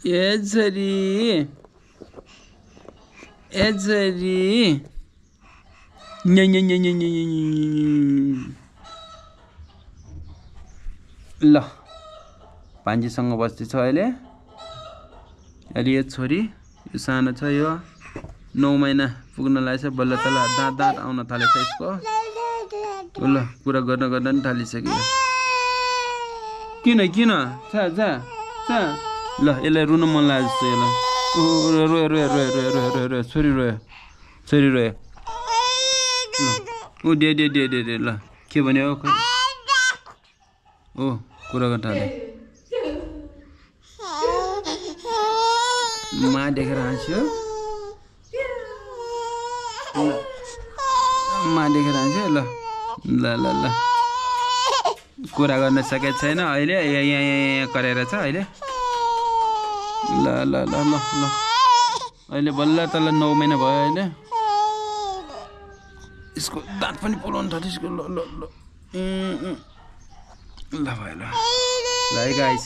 Ezri. ल पाञ्जीसँग बस्दैछ अहिले यो छोरी यो सानो छ यो 9 महिना पुग्न लागेछ बल्ल तल दाँत आउन थालेछ यसको ल कुरा गर्न नि थालिसक्यो किन ल यसलाई रुन मन लाग्छ यसलाई रोयो छोरी रोयो ल उ दे ल के भन्यो ओ कुरा गर्न थाले मा देखेर हाँस्यो ल कुरा गर्न सकेको छैन अहिले यहाँ गरेर छ अहिले ल अहिले बल्ल तल 9 महिना भयो अहिले यसको दाँत पनि पुलाउन थाल्यो यसको ल भयो ल है गाइस